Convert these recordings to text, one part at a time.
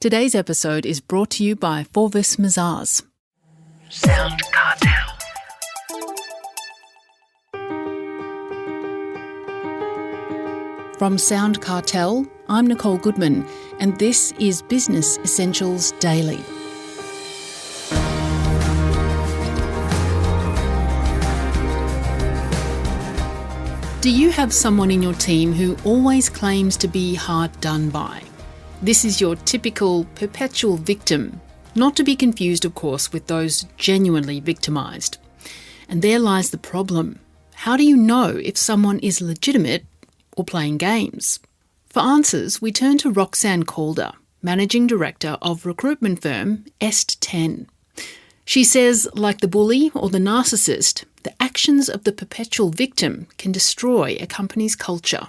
Today's episode is brought to you by Forvis Mazars. SoundCartel. From SoundCartel, I'm Nicole Goodman, and this is Business Essentials Daily. Do you have someone in your team who always claims to be hard done by? This is your typical perpetual victim, not to be confused, of course, with those genuinely victimised. And there lies the problem. How do you know if someone is legitimate or playing games? For answers, we turn to Roxanne Calder, Managing Director of recruitment firm Est10. She says, like the bully or the narcissist, the actions of the perpetual victim can destroy a company's culture.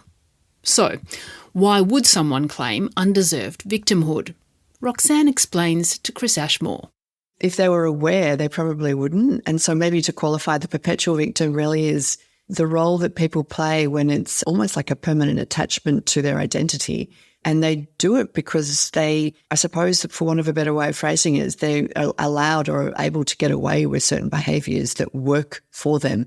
So, why would someone claim undeserved victimhood? Roxanne explains to Chris Ashmore. If they were aware, they probably wouldn't. And so maybe to qualify, the perpetual victim really is the role that people play when it's almost like a permanent attachment to their identity. And they do it because they, I suppose, for want of a better way of phrasing it, is they are allowed or are able to get away with certain behaviours that work for them.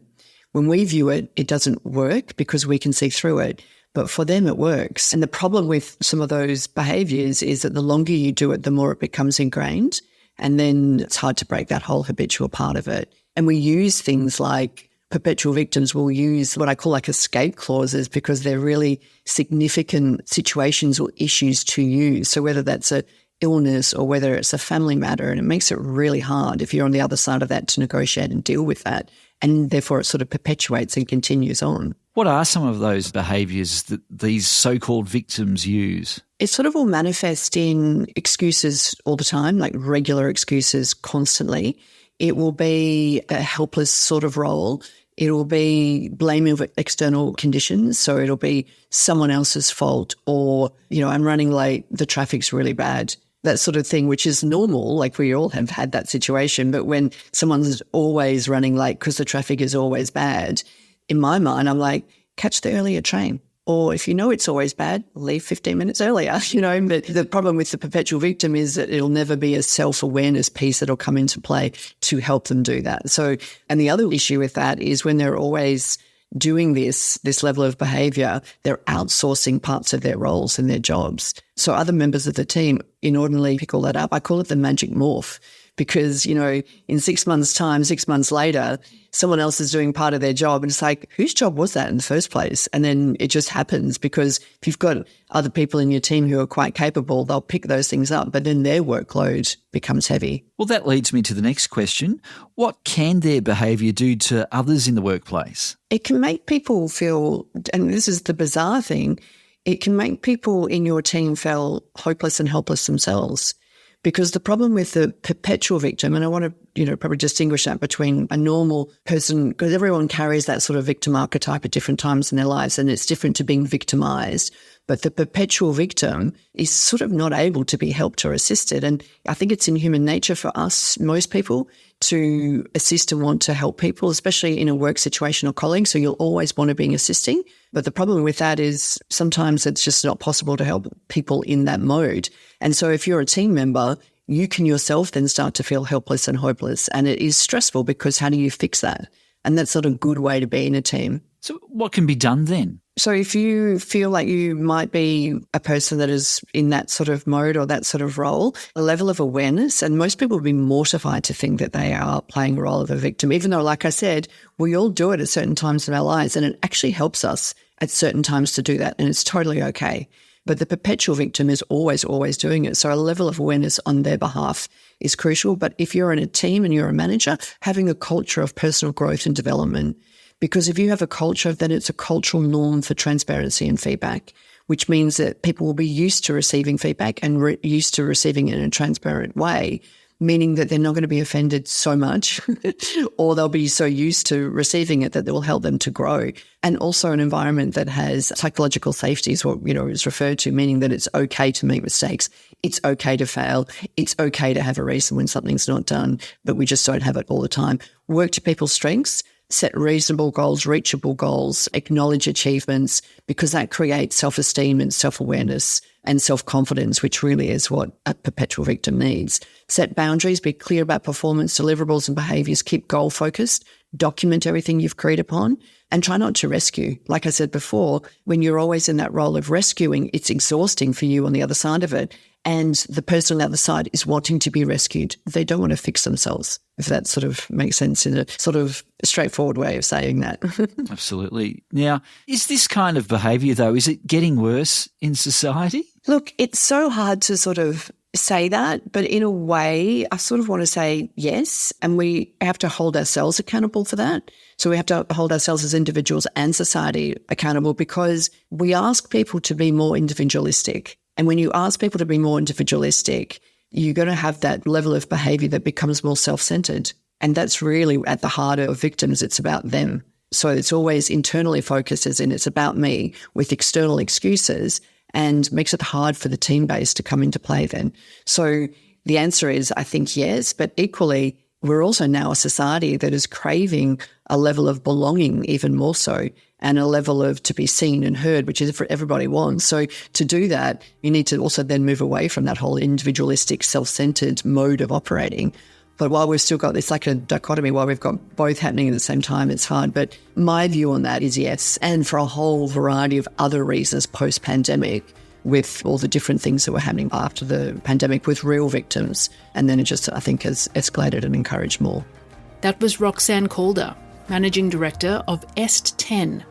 When we view it, it doesn't work because we can see through it. But for them, it works. And the problem with some of those behaviours is that the longer you do it, the more it becomes ingrained. And then it's hard to break that whole habitual part of it. And we use things like perpetual victims will use what I call like escape clauses because they're really significant situations or issues to you. So whether that's a illness or whether it's a family matter, and it makes it really hard if you're on the other side of that to negotiate and deal with that. And therefore it sort of perpetuates and continues on. What are some of those behaviours that these so-called victims use? It sort of will manifest in excuses all the time, like regular excuses constantly. It will be a helpless sort of role. It will be blaming of external conditions. So it'll be someone else's fault or, I'm running late, the traffic's really bad. That sort of thing, which is normal, like we all have had that situation. But when someone's always running late because the traffic is always bad, in my mind, I'm like, catch the earlier train. Or if you know it's always bad, leave 15 minutes earlier, But the problem with the perpetual victim is that it'll never be a self-awareness piece that'll come into play to help them do that. So, and the other issue with that is when they're always doing this level of behaviour, they're outsourcing parts of their roles and their jobs. So other members of the team inordinately pick all that up. I call it the magic morph because, in 6 months' time, 6 months later, someone else is doing part of their job and it's like, whose job was that in the first place? And then it just happens because if you've got other people in your team who are quite capable, they'll pick those things up, but then their workload becomes heavy. Well, that leads me to the next question. What can their behaviour do to others in the workplace? It can make people feel, and this is the bizarre thing, it can make people in your team feel hopeless and helpless themselves. Because the problem with the perpetual victim, and I want to, probably distinguish that between a normal person, because everyone carries that sort of victim archetype at different times in their lives, and it's different to being victimized. But the perpetual victim is sort of not able to be helped or assisted. And I think it's in human nature for us, most people, to assist and want to help people, especially in a work situation or colleague. So you'll always want to be assisting. But the problem with that is sometimes it's just not possible to help people in that mode. And so if you're a team member, you can yourself then start to feel helpless and hopeless. And it is stressful because how do you fix that? And that's not a good way to be in a team. So what can be done then? So if you feel like you might be a person that is in that sort of mode or that sort of role, a level of awareness, and most people would be mortified to think that they are playing a role of a victim, even though, like I said, we all do it at certain times of our lives, and it actually helps us at certain times to do that, and it's totally okay. But the perpetual victim is always, always doing it. So a level of awareness on their behalf is crucial. But if you're in a team and you're a manager, having a culture of personal growth and development. Because if you have a culture, then it's a cultural norm for transparency and feedback, which means that people will be used to receiving feedback and used to receiving it in a transparent way, meaning that they're not going to be offended so much or they'll be so used to receiving it that it will help them to grow. And also an environment that has psychological safety is what, is referred to, meaning that it's okay to make mistakes. It's okay to fail. It's okay to have a reason when something's not done, but we just don't have it all the time. Work to people's strengths. Set reasonable goals, reachable goals, acknowledge achievements, because that creates self-esteem and self-awareness and self-confidence, which really is what a perpetual victim needs. Set boundaries, be clear about performance, deliverables and behaviours, keep goal-focused, document everything you've agreed upon, and try not to rescue. Like I said before, when you're always in that role of rescuing, it's exhausting for you on the other side of it. And the person on the other side is wanting to be rescued. They don't want to fix themselves, if that sort of makes sense in a sort of straightforward way of saying that. Absolutely. Now, is this kind of behaviour, though, is it getting worse in society? Look, it's so hard to sort of say that, but in a way, I sort of want to say yes, and we have to hold ourselves accountable for that. So we have to hold ourselves as individuals and society accountable, because we ask people to be more individualistic. And when you ask people to be more individualistic, you're going to have that level of behaviour that becomes more self-centred. And that's really at the heart of victims. It's about them. So it's always internally focused, as in it's about me, with external excuses, and makes it hard for the team base to come into play then. So the answer is, I think, yes, but equally, we're also now a society that is craving a level of belonging even more so, and a level of to be seen and heard, which is what everybody wants. So to do that, you need to also then move away from that whole individualistic, self-centered mode of operating. But while we've still got this like a dichotomy, while we've got both happening at the same time, it's hard. But my view on that is yes, and for a whole variety of other reasons post-pandemic, with all the different things that were happening after the pandemic with real victims. And then it just, I think, has escalated and encouraged more. That was Roxanne Calder, Managing Director of EST 10.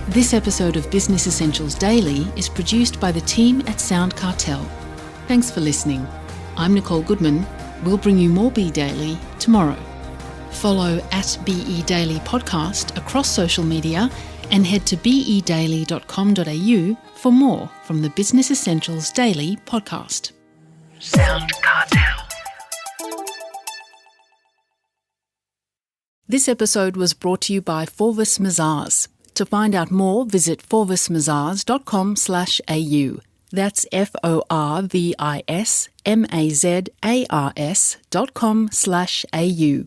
This episode of Business Essentials Daily is produced by the team at SoundCartel. Thanks for listening. I'm Nicole Goodman. We'll bring you more Be Daily tomorrow. Follow @BE Daily Podcast across social media and head to bedaily.com.au for more from the Business Essentials Daily podcast. SoundCartel. This episode was brought to you by Forvis Mazars. To find out more, visit forvismazars.com/au. That's FORVISMAZARS.com/au.